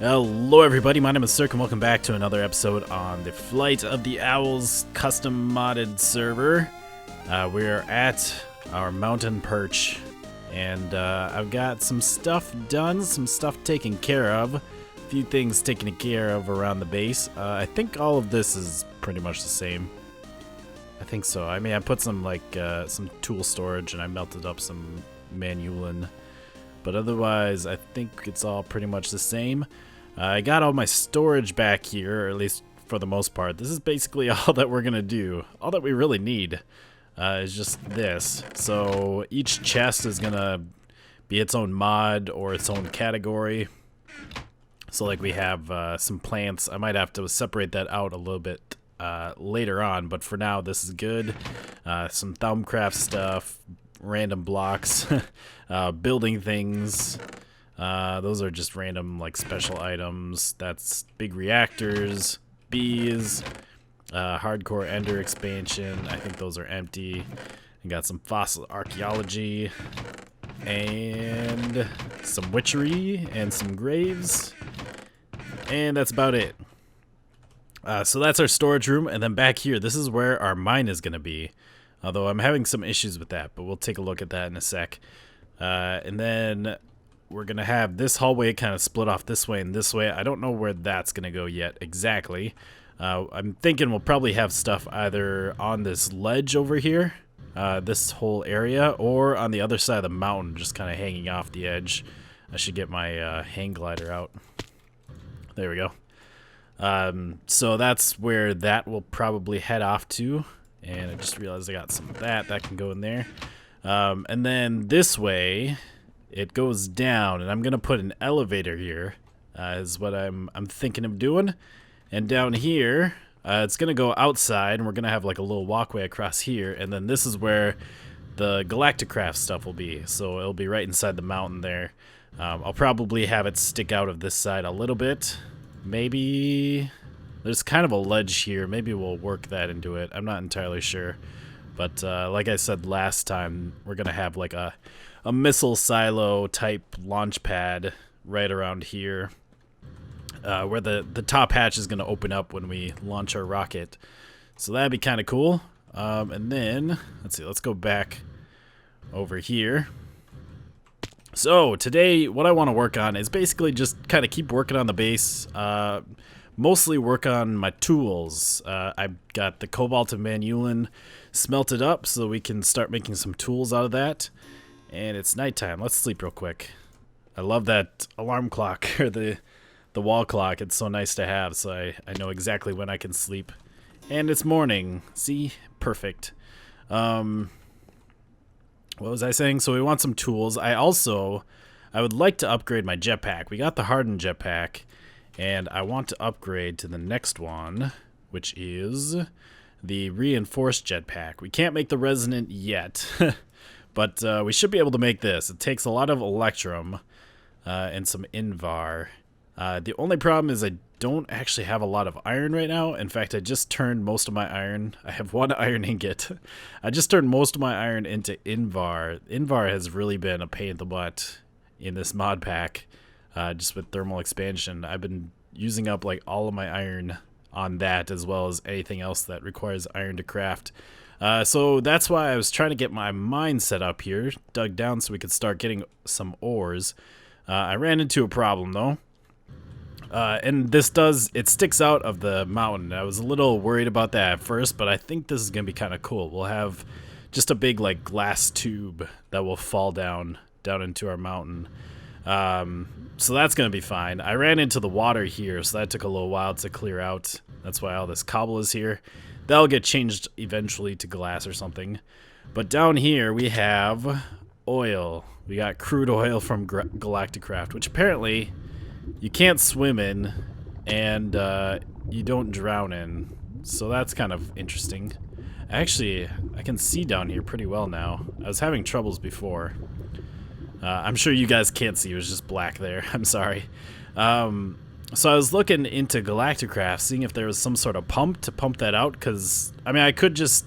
Hello everybody, my name is Cirque and welcome back to another episode on the Flight of the Owls custom modded server. We're at our mountain perch and I've got some stuff done, some stuff taken care of, a few things taken care of around the base. I think all of this is pretty much the same. I think so. I mean, I put some some tool storage and I melted up some manulin. But otherwise, I think it's all pretty much the same. I got all my storage back here, or at least for the most part. This is basically all that we're going to do. All that we really need is just this. So each chest is going to be its own mod or its own category. So like we have some plants. I might have to separate that out a little bit later on. But for now, this is good. Some Thumbcraft stuff. Random blocks, building things. Those are just random like special items. That's big reactors, bees, hardcore ender expansion. I think those are empty. And got some fossil archaeology and some witchery and some graves. And that's about it. So that's our storage room. And then back here, this is where our mine is going to be. Although I'm having some issues with that, but we'll take a look at that in a sec. And then we're going to have this hallway kind of split off this way and this way. I don't know where that's going to go yet exactly. I'm thinking we'll probably have stuff either on this ledge over here, this whole area, or on the other side of the mountain, just kind of hanging off the edge. I should get my hang glider out. There we go. So that's where that will probably head off to. And I just realized I got some of that. That can go in there. And then this way, it goes down. And I'm going to put an elevator here, is what I'm thinking of doing. And down here, it's going to go outside. And we're going to have like a little walkway across here. And then this is where the Galacticraft stuff will be. So it'll be right inside the mountain there. I'll probably have it stick out of this side a little bit. Maybe... There's kind of a ledge here. Maybe we'll work that into it. I'm not entirely sure. But like I said last time, we're going to have like a missile silo type launch pad right around here. Where the top hatch is going to open up when we launch our rocket. So that'd be kind of cool. And then, let's see, let's go back over here. So today, what I want to work on is basically just kind of keep working on the base. Mostly work on my tools. I've got the cobalt and manulin smelted up so we can start making some tools out of that. And it's nighttime. Let's sleep real quick. I love that alarm clock, or the wall clock. It's so nice to have, so I know exactly when I can sleep. And it's morning. See? Perfect. What was I saying? So we want some tools. I would like to upgrade my jetpack. We got the hardened jetpack. And I want to upgrade to the next one, which is the reinforced jetpack. We can't make the resonant yet, but we should be able to make this. It takes a lot of electrum and some invar. The only problem is I don't actually have a lot of iron right now. In fact, I just turned most of my iron. I have one iron ingot. I just turned most of my iron into invar. Invar has really been a pain in the butt in this mod pack. Just with thermal expansion. I've been using up like all of my iron on that, as well as anything else that requires iron to craft. So that's why I was trying to get my mine set up here, dug down so we could start getting some ores. I ran into a problem though. And it sticks out of the mountain. I was a little worried about that at first, but I think this is going to be kind of cool. We'll have just a big like glass tube that will fall down into our mountain. So that's going to be fine. I ran into the water here, so that took a little while to clear out. That's why all this cobble is here. That'll get changed eventually to glass or something. But down here we have oil. We got crude oil from Galacticraft, which apparently you can't swim in and you don't drown in. So that's kind of interesting. Actually, I can see down here pretty well now. I was having troubles before. I'm sure you guys can't see, it was just black there. I'm sorry. So I was looking into Galacticraft, seeing if there was some sort of pump to pump that out, because, I mean, I could just,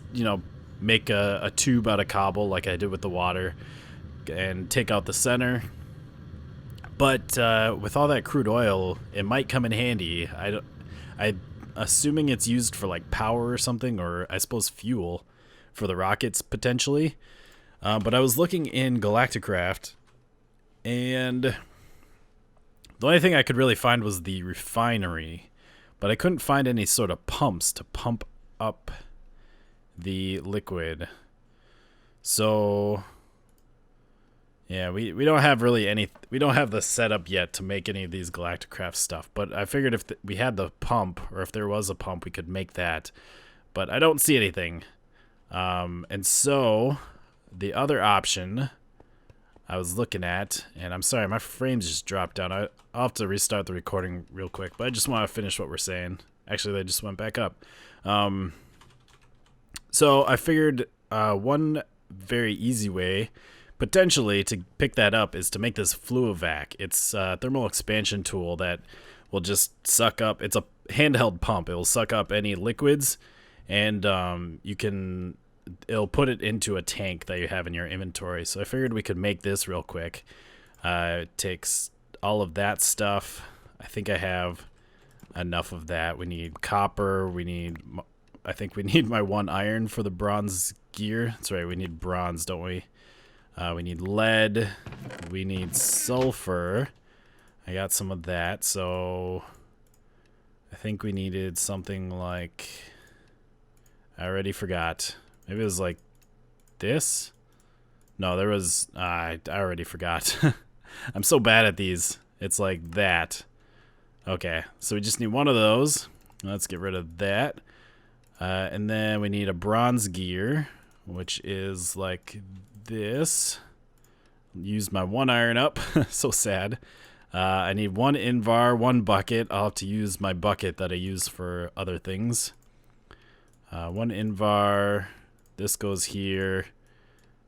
make a tube out of cobble like I did with the water and take out the center. But with all that crude oil, it might come in handy. I assuming it's used for like power or something, or I suppose fuel for the rockets potentially. But I was looking in Galacticraft, and the only thing I could really find was the refinery, but I couldn't find any sort of pumps to pump up the liquid. So yeah, we don't have really any, we don't have the setup yet to make any of these Galacticraft stuff, but I figured if we had the pump, or if there was a pump, we could make that, but I don't see anything. And so the other option I was looking at, and I'm sorry, my frames just dropped down. I'll have to restart the recording real quick, but I just want to finish what we're saying. Actually, they just went back up. So I figured one very easy way potentially to pick that up is to make this Fluivac. It's a thermal expansion tool that will just suck up. It's a handheld pump. It will suck up any liquids, and it'll put it into a tank that you have in your inventory. So I figured we could make this real quick. It takes all of that stuff. I think I have enough of that. We need copper. I think we need my 1 iron for the bronze gear. That's right, we need bronze, don't we? We need lead. We need sulfur. I got some of that, so I think we needed something like, I already forgot. Maybe it was like this? No, there was, I already forgot. I'm so bad at these. It's like that. Okay, so we just need one of those. Let's get rid of that. And then we need a bronze gear, which is like this. Used my 1 iron up. So sad. I need 1 invar, 1 bucket. I'll have to use my bucket that I use for other things. 1 invar. This goes here.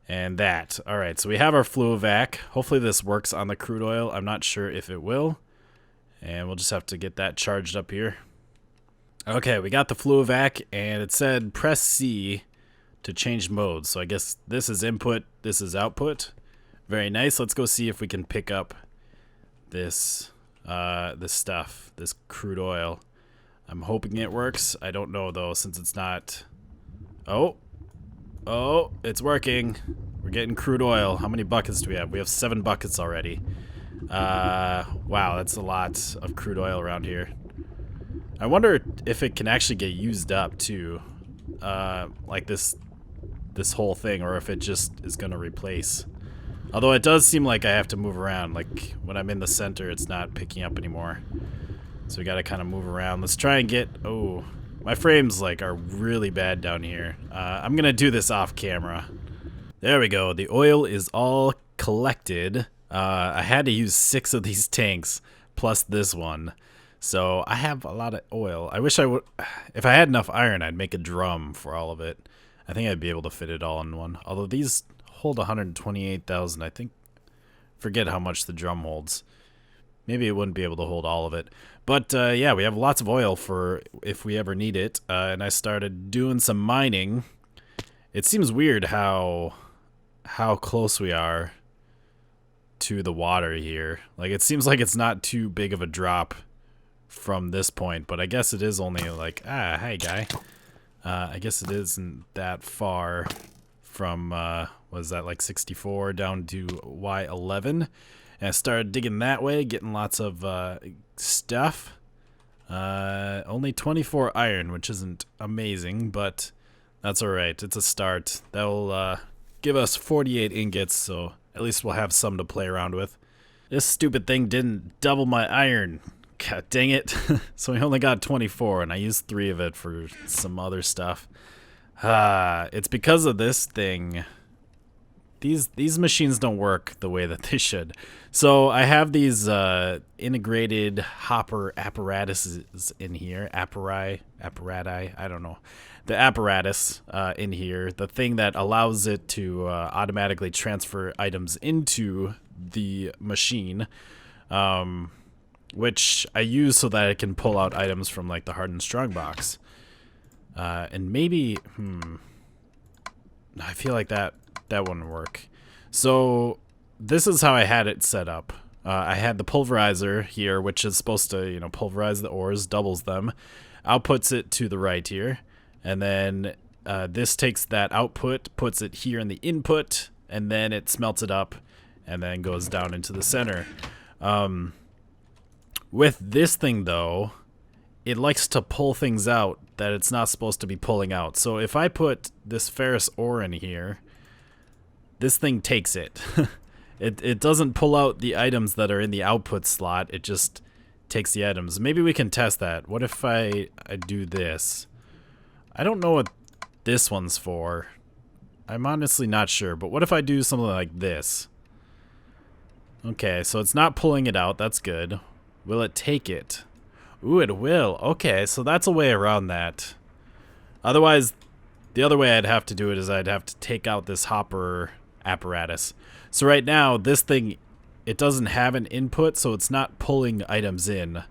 And that. Alright, so we have our Fluivac. Hopefully this works on the crude oil. I'm not sure if it will. And we'll just have to get that charged up here. Okay, we got the Fluivac, and it said press C to change modes. So I guess this is input, this is output. Very nice. Let's go see if we can pick up this this stuff, this crude oil. I'm hoping it works. I don't know though, since it's not. Oh, it's working. We're getting crude oil. How many buckets do we have? We have 7 buckets already. Wow, that's a lot of crude oil around here. I wonder if it can actually get used up too, like this whole thing, or if it just is gonna replace. Although it does seem like I have to move around. Like when I'm in the center, it's not picking up anymore. So we gotta kind of move around. Let's try and get. Oh, my frames like are really bad down here. I'm gonna do this off camera. There we go. The oil is all collected. I had to use 6 of these tanks plus this one. So I have a lot of oil. I wish I would, if I had enough iron, I'd make a drum for all of it. I think I'd be able to fit it all in one. Although these hold 128,000, I think. Forget how much the drum holds. Maybe it wouldn't be able to hold all of it. But yeah, we have lots of oil for if we ever need it. And I started doing some mining. It seems weird how close we are to the water here. Like it seems like it's not too big of a drop from this point, but I guess it is only like, hey guy. I guess it isn't that far from, was that like 64 down to Y11. And I started digging that way, getting lots of stuff. Only 24 iron, which isn't amazing, but that's alright. It's a start. That'll give us 48 ingots, so at least we'll have some to play around with. This stupid thing didn't double my iron. God dang it. So we only got 24, and I used 3 of it for some other stuff. It's because of this thing. These machines don't work the way that they should. So I have these integrated hopper apparatuses in here. Apparati, I don't know. The apparatus in here, the thing that allows it to automatically transfer items into the machine. Which I use so that I can pull out items from like the hardened strong box. And maybe, I feel like that wouldn't work. So this is how I had it set up. I had the pulverizer here, which is supposed to, you know, pulverize the ores, doubles them, outputs it to the right here, and then this takes that output, puts it here in the input, and then it smelts it up, and then goes down into the center. With this thing, though, it likes to pull things out that it's not supposed to be pulling out. So if I put this ferrous ore in here, this thing takes it. It doesn't pull out the items that are in the output slot. It just takes the items. Maybe we can test that. What if I do this? I don't know what this one's for. I'm honestly not sure. But what if I do something like this? Okay, so it's not pulling it out. That's good. Will it take it? Ooh, it will. Okay, so that's a way around that. Otherwise, the other way I'd have to do it is I'd have to take out this hopper apparatus. So right now, this thing, it doesn't have an input, so it's not pulling items in.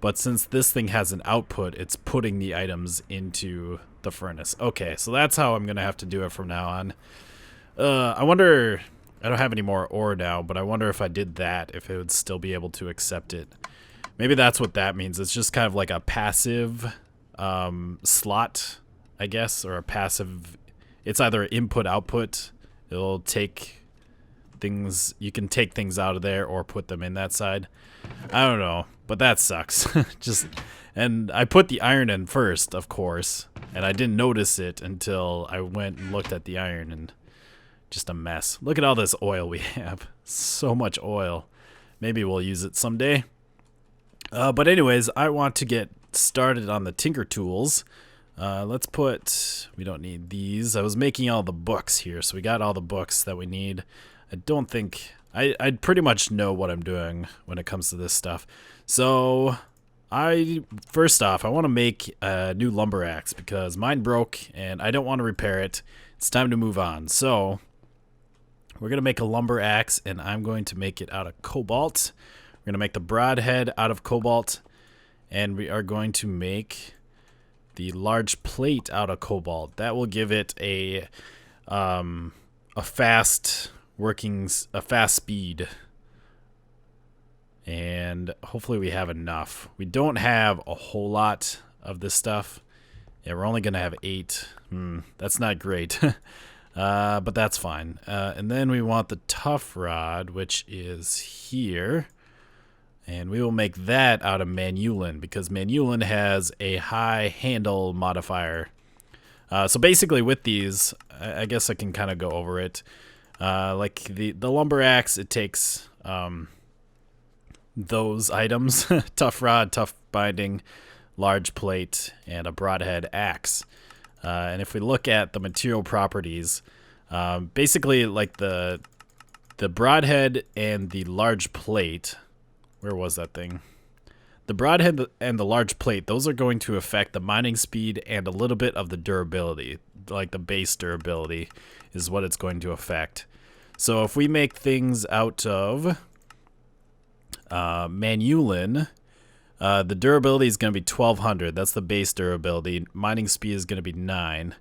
But since this thing has an output, it's putting the items into the furnace. Okay, so that's how I'm going to have to do it from now on. I wonder... I don't have any more ore now, but I wonder if I did that, if it would still be able to accept it. Maybe that's what that means. It's just kind of like a passive slot, I guess, or a passive... It's either input-output. It'll take things... You can take things out of there or put them in that side. I don't know, but that sucks. And I put the iron in first, of course, and I didn't notice it until I went and looked at the iron, and just a mess. Look at all this oil we have. So much oil. Maybe we'll use it someday. But anyways, I want to get started on the tinker tools. Let's put... We don't need these. I was making all the books here, so we got all the books that we need. I don't think... I pretty much know what I'm doing when it comes to this stuff. So, first off, I want to make a new lumber axe because mine broke and I don't want to repair it. It's time to move on. So, we're going to make a lumber axe and I'm going to make it out of cobalt. We're going to make the broadhead out of cobalt and we are going to make the large plate out of cobalt. That will give it a fast speed. And hopefully we have enough. We don't have a whole lot of this stuff. Yeah, we're only going to have 8. That's not great. But that's fine. And then we want the tough rod, which is here. And we will make that out of manulin because manulin has a high handle modifier. So basically with these, I guess I can kind of go over it. Like the lumber axe, it takes those items, tough rod, tough binding, large plate, and a broadhead axe. And if we look at the material properties, basically like the broadhead and the large plate, where was that thing? The broadhead and the large plate, those are going to affect the mining speed and a little bit of the durability, like the base durability is what it's going to affect. So if we make things out of manulin, the durability is going to be 1200. That's the base durability. Mining speed is going to be 9.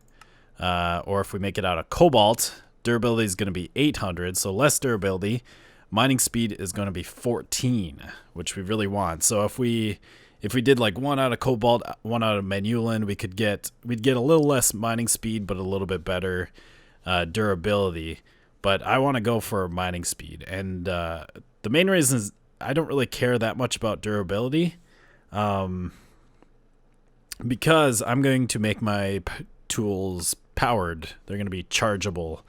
Or if we make it out of cobalt, durability is going to be 800, so less durability. Mining speed is going to be 14, which we really want. So if we did like 1 out of cobalt, 1 out of manulin, we'd get a little less mining speed, but a little bit better durability. But I want to go for mining speed, and the main reason is I don't really care that much about durability, because I'm going to make my tools powered. They're going to be chargeable.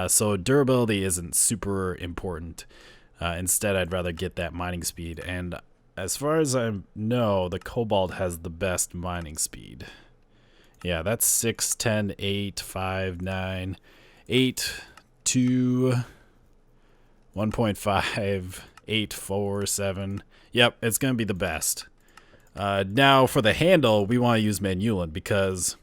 So durability isn't super important. Instead, I'd rather get that mining speed. And as far as I know, the cobalt has the best mining speed. Yeah, that's 6, 10, 8, 5, 9, 8, 2, 1.5, 8, 4, 7. Yep, it's going to be the best. Now, for the handle, we want to use manulin because...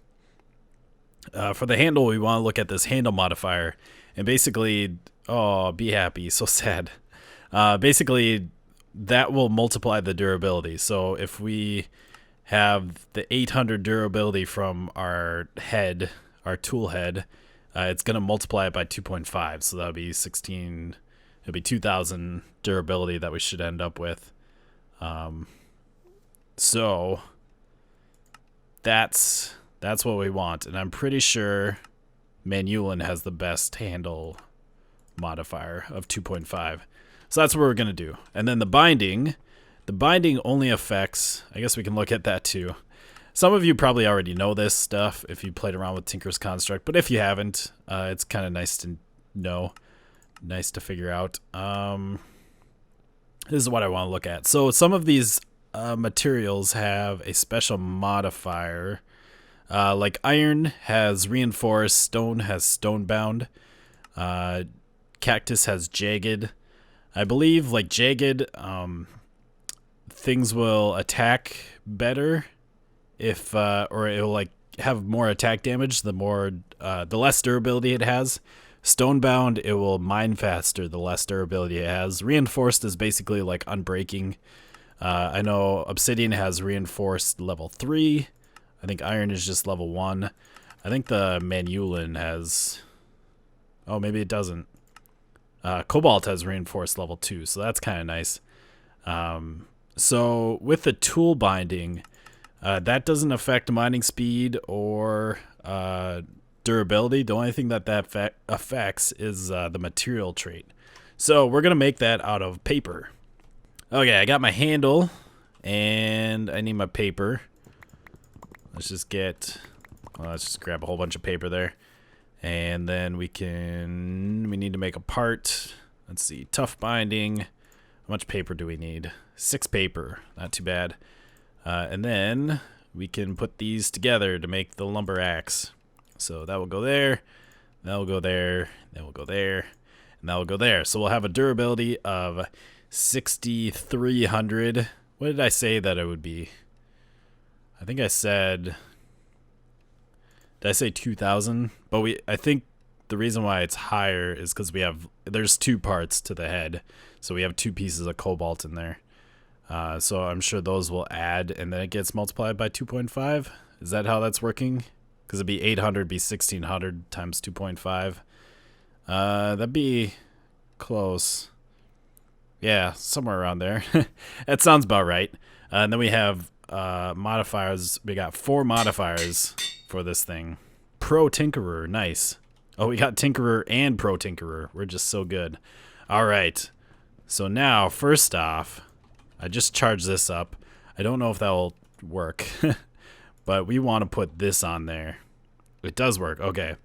for the handle, we want to look at this handle modifier, and basically, oh, be happy, so sad. Basically, that will multiply the durability. So if we have the 800 durability from our head, our tool head, it's going to multiply it by 2.5, so that'll be 16, It'll be 2,000 durability that we should end up with. So that's what we want, and I'm pretty sure Manulin has the best handle modifier of 2.5. So that's what we're gonna do. And then the binding only affects, I guess we can look at that too. Some of you probably already know this stuff if you played around with Tinker's Construct, but if you haven't, it's kind of nice to know, nice to figure out. This is what I want to look at. So some of these materials have a special modifier. Like iron has reinforced, stone has stone bound, cactus has jagged. I believe like jagged, things will attack better if or it will like have more attack damage the less durability it has. Stone bound, it will mine faster the less durability it has. Reinforced is basically like unbreaking. I know obsidian has reinforced level 3. I think iron is just level 1. I think the Manulin has, oh, maybe it doesn't. Cobalt has reinforced level 2, so that's kind of nice. So with the tool binding, that doesn't affect mining speed or durability. The only thing that affects is the material trait. So we're going to make that out of paper. Okay, I got my handle, and I need my paper. Let's just grab a whole bunch of paper there. And then we need to make a part. Let's see, tough binding. How much paper do we need? 6 paper, not too bad. And then we can put these together to make the lumber axe. So that will go there, that will go there, that will go there, and that will go there. So we'll have a durability of 6,300. What did I say that it would be? I think I said, did I say 2,000? But I think the reason why it's higher is because there's 2 parts to the head. So we have 2 pieces of cobalt in there. So I'm sure those will add, and then it gets multiplied by 2.5. Is that how that's working? Because it'd be 800, be 1,600 times 2.5. That'd be close. Yeah, somewhere around there. That sounds about right. And then we have modifiers. We got 4 modifiers for this thing. Pro Tinkerer, nice. Oh, we got Tinkerer and Pro Tinkerer. We're just so good. All right. So now, first off, I just charged this up. I don't know if that will work, but we want to put this on there. It does work. Okay.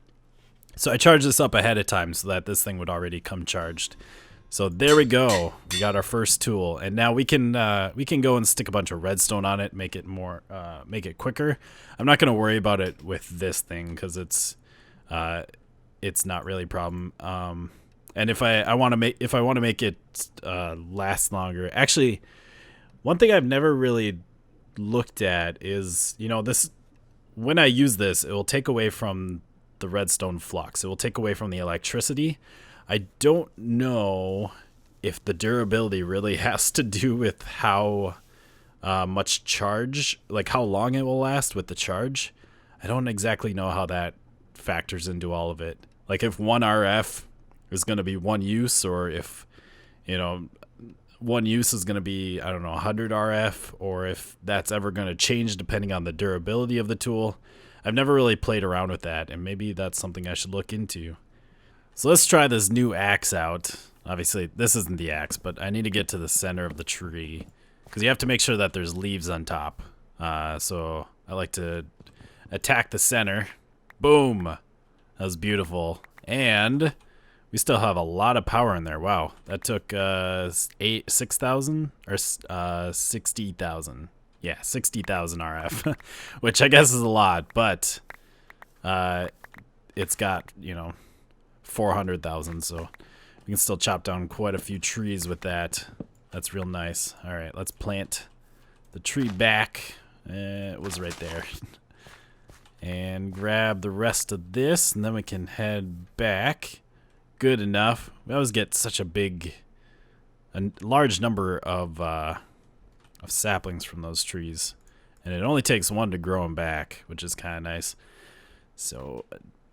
So I charged this up ahead of time so that this thing would already come charged. So there we go. We got our first tool, and now we can go and stick a bunch of redstone on it, make it quicker. I'm not gonna worry about it with this thing because it's not really a problem. And if I want to make it last longer, actually, one thing I've never really looked at is, this, when I use this, it will take away from the redstone flux. It will take away from the electricity. I don't know if the durability really has to do with how much charge, like how long it will last with the charge. I don't exactly know how that factors into all of it. Like if 1 RF is going to be 1 use, or if, 1 use is going to be, I don't know, 100 RF, or if that's ever going to change depending on the durability of the tool. I've never really played around with that, and maybe that's something I should look into. So let's try this new axe out. Obviously, this isn't the axe, but I need to get to the center of the tree because you have to make sure that there's leaves on top. So I like to attack the center. Boom! That was beautiful. And we still have a lot of power in there. Wow, that took 6,000 or 60,000. Yeah, 60,000 RF, which I guess is a lot, but it's got, 400,000, so we can still chop down quite a few trees with that. That's real nice. All right, let's plant the tree back. It was right there. And grab the rest of this, and then we can head back. Good enough. We always get such a large number of saplings from those trees, and it only takes 1 to grow them back, which is kind of nice. So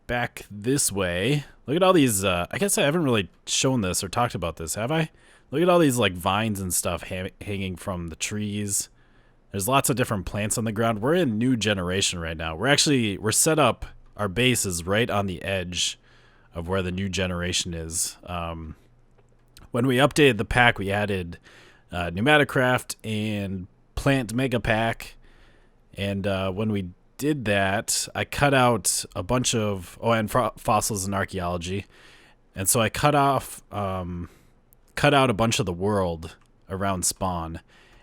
back this way. Look at all these, I guess I haven't really shown this or talked about this, have I? Look at all these like vines and stuff hanging from the trees. There's lots of different plants on the ground. We're in new generation right now. We're set up, our base is right on the edge of where the new generation is. When we updated the pack, we added Pneumaticraft and Plant Mega Pack. And when we did that, I cut out a bunch of, and fossils and archaeology. And so I cut out a bunch of the world around spawn.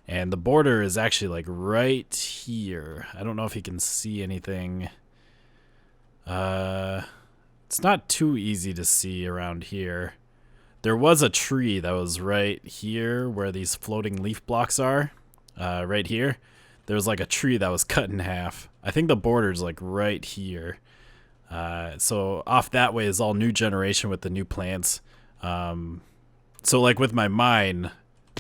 And the border is actually like right here. I don't know if you can see anything. It's not too easy to see around here. There was a tree that was right here where these floating leaf blocks are. Right here. There was like a tree that was cut in half. I think the border's like right here. So off that way is all new generation with the new plants. So like with my mine,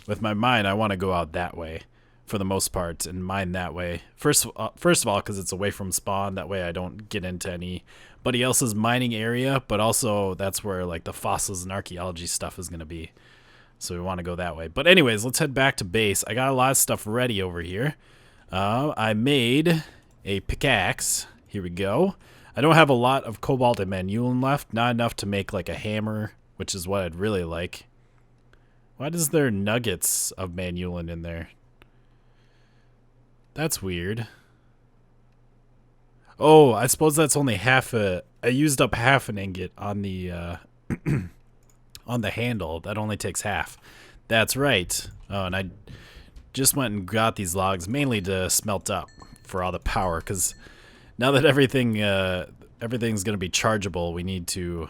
I want to go out that way for the most part and mine that way. First of all, because it's away from spawn. That way I don't get into anybody else's mining area. But also that's where like the fossils and archaeology stuff is going to be. So we want to go that way. But anyways, let's head back to base. I got a lot of stuff ready over here. I made a pickaxe. Here we go. I don't have a lot of cobalt and manulin left. Not enough to make like a hammer, which is what I'd really like. Why does there nuggets of manulin in there? That's weird. Oh, I suppose that's only half a... I used up half an ingot on the on the handle. That only takes half. That's right. Oh, and I just went and got these logs mainly to smelt up for all the power, because now that everything's going to be chargeable, we need to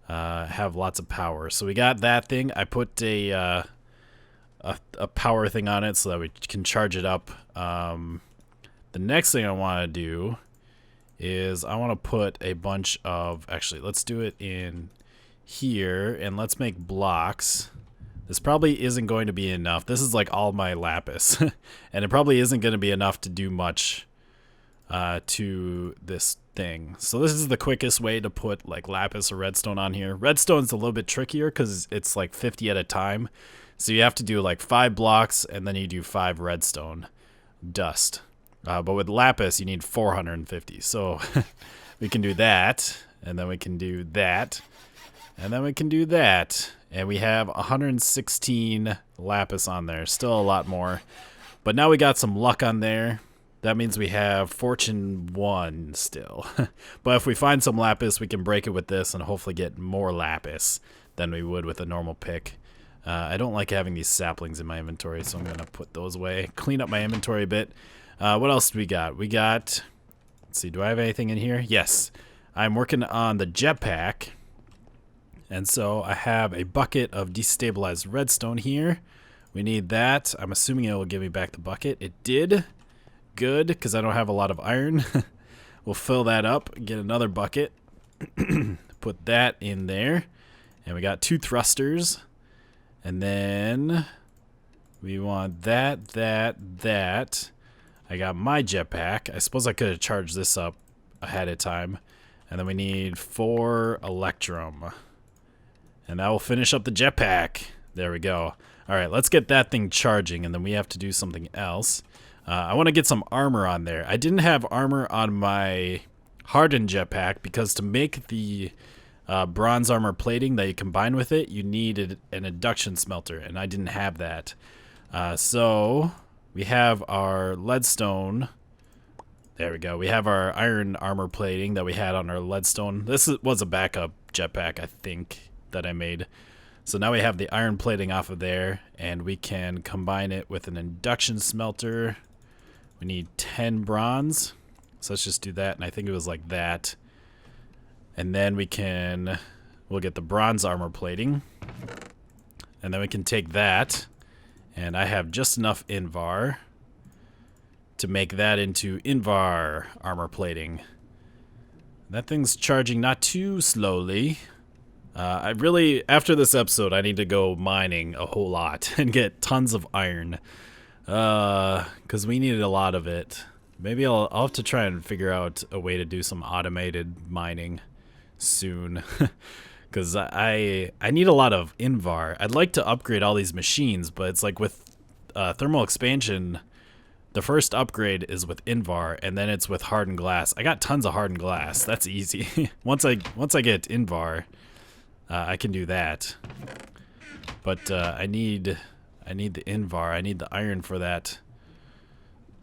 have lots of power. So we got that thing. I put a power thing on it so that we can charge it up. The next thing I want to do is I want to put a bunch of... Actually, let's do it in here, and let's make blocks. This probably isn't going to be enough. This is like all my lapis. And it probably isn't going to be enough to do much to this thing. So this is the quickest way to put like lapis or redstone on here. Redstone's a little bit trickier because it's like 50 at a time. So you have to do like 5 blocks and then you do 5 redstone dust. But with lapis, you need 450. So we can do that, and then we can do that, and then we can do that. And we have 116 lapis on there. Still a lot more. But now we got some luck on there. That means we have fortune 1 still. But if we find some lapis, we can break it with this and hopefully get more lapis than we would with a normal pick. I don't like having these saplings in my inventory, so I'm going to put those away. Clean up my inventory a bit. What else do we got? We got... Let's see, do I have anything in here? Yes. I'm working on the jetpack. And so I have a bucket of destabilized redstone here. We need that. I'm assuming it will give me back the bucket. It did. Good, because I don't have a lot of iron. We'll fill that up, get another bucket. Put that in there. And we got 2 thrusters. And then we want that. I got my jetpack. I suppose I could have charged this up ahead of time. And then we need 4 electrum. And that will finish up the jetpack. There we go. Alright, let's get that thing charging, and then we have to do something else. I want to get some armor on there. I didn't have armor on my hardened jetpack because to make the bronze armor plating that you combine with it, you needed an induction smelter, and I didn't have that. So we have our leadstone. There we go. We have our iron armor plating that we had on our leadstone. This was a backup jetpack, I think, that I made. So now we have the iron plating off of there, and we can combine it with an induction smelter. We need 10 bronze. So let's just do that, and I think it was like that. And then we'll get the bronze armor plating. And then we can take that, and I have just enough Invar to make that into Invar armor plating. That thing's charging not too slowly. After this episode, I need to go mining a whole lot and get tons of iron. Because we needed a lot of it. Maybe I'll have to try and figure out a way to do some automated mining soon. Because I need a lot of Invar. I'd like to upgrade all these machines, but it's like with thermal expansion, the first upgrade is with Invar, and then it's with hardened glass. I got tons of hardened glass. That's easy. once I get Invar, I can do that. But I need the Invar. I need the iron for that.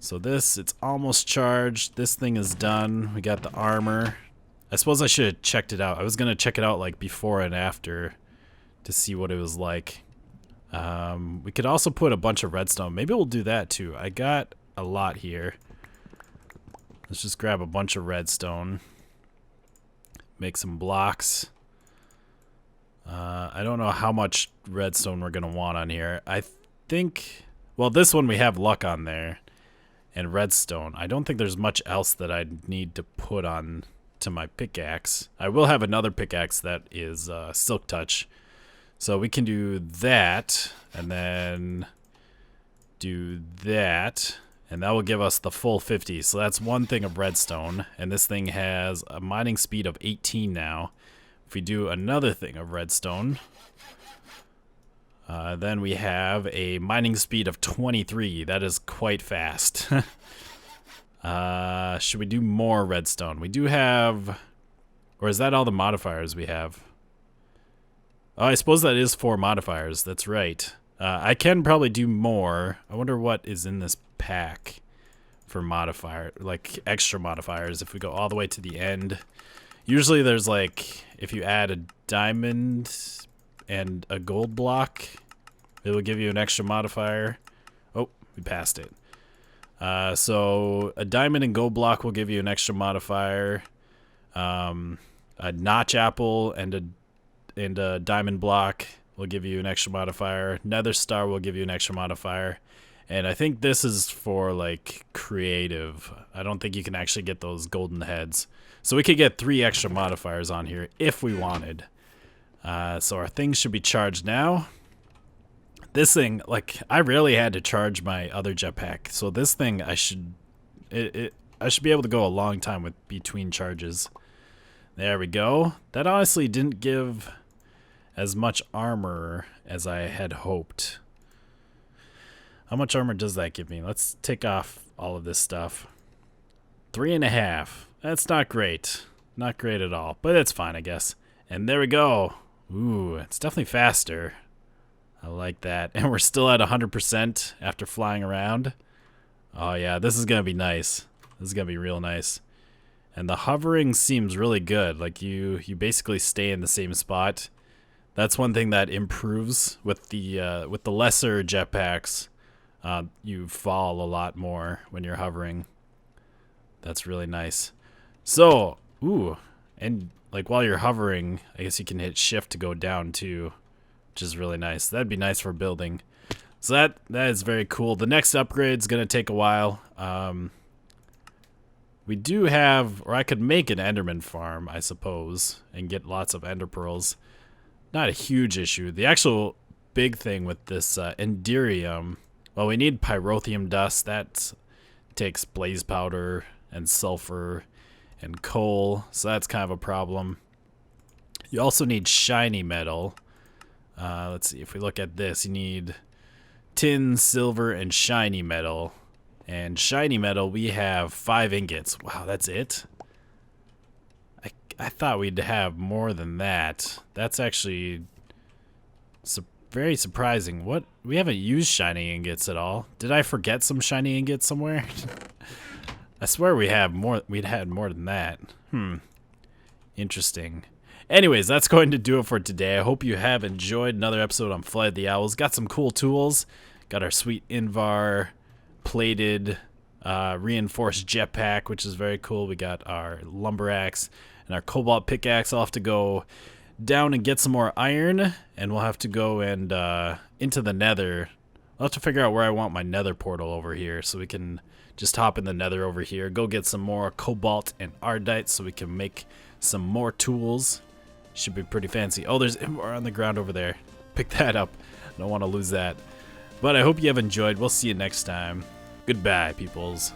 So this, it's almost charged. This thing is done. We got the armor. I suppose I should have checked it out. I was gonna check it out like before and after to see what it was like. We could also put a bunch of redstone. Maybe we'll do that too. I got a lot here. Let's just grab a bunch of redstone. Make some blocks. I don't know how much redstone we're gonna want on here. I think, well, this one we have luck on there. And redstone. I don't think there's much else that I'd need to put on to my pickaxe. I will have another pickaxe that is silk touch. So we can do that, and then do that, and that will give us the full 50. So that's one thing of redstone, and this thing has a mining speed of 18 now. If we do another thing of redstone, then we have a mining speed of 23. That is quite fast. Should we do more redstone? We do have, or is that all the modifiers we have? Oh, I suppose that is 4 modifiers. That's right. I can probably do more. I wonder what is in this pack for modifier, like extra modifiers if we go all the way to the end. Usually there's like, if you add a diamond and a gold block, it will give you an extra modifier. Oh, we passed it. So a diamond and gold block will give you an extra modifier. A notch apple and a diamond block will give you an extra modifier. Nether star will give you an extra modifier. And I think this is for like creative. I don't think you can actually get those golden heads. So we could get 3 extra modifiers on here if we wanted. So our things should be charged now. This thing, like, I rarely had to charge my other jetpack. So this thing, I should be able to go a long time with between charges. There we go. That honestly didn't give as much armor as I had hoped. How much armor does that give me? Let's take off all of this stuff. 3.5. That's not great. Not great at all. But it's fine, I guess. And there we go. Ooh, it's definitely faster. I like that. And we're still at 100% after flying around. Oh yeah, this is going to be nice. This is going to be real nice. And the hovering seems really good. Like you basically stay in the same spot. That's one thing that improves with the lesser jetpacks. You fall a lot more when you're hovering. That's really nice. So, ooh, and like while you're hovering, I guess you can hit shift to go down too, which is really nice. That'd be nice for building. So that is very cool. The next upgrade's gonna take a while. We do have, or I could make an Enderman farm, I suppose, and get lots of Ender pearls. Not a huge issue. The actual big thing with this Enderium, well, we need pyrotheum dust. That takes blaze powder and sulfur and coal, so that's kind of a problem. You also need shiny metal. Let's see, if we look at this, you need tin, silver, and shiny metal. And shiny metal, we have 5 ingots. Wow, that's it? I thought we'd have more than that. That's actually very surprising. What? We haven't used shiny ingots at all. Did I forget some shiny ingots somewhere? I swear we have more. We'd had more than that. Interesting. Anyways, that's going to do it for today. I hope you have enjoyed another episode on Flight of the Owls. Got some cool tools. Got our sweet Invar plated reinforced jetpack, which is very cool. We got our lumber axe and our cobalt pickaxe. I'll have to go down and get some more iron, and we'll have to go and into the nether. I'll have to figure out where I want my nether portal over here, so we can just hop in the nether over here, go get some more cobalt and ardite so we can make some more tools. Should be pretty fancy. Oh, there's more on the ground over there. Pick that up. I don't want to lose that. But I hope you have enjoyed. We'll see you next time. Goodbye, peoples.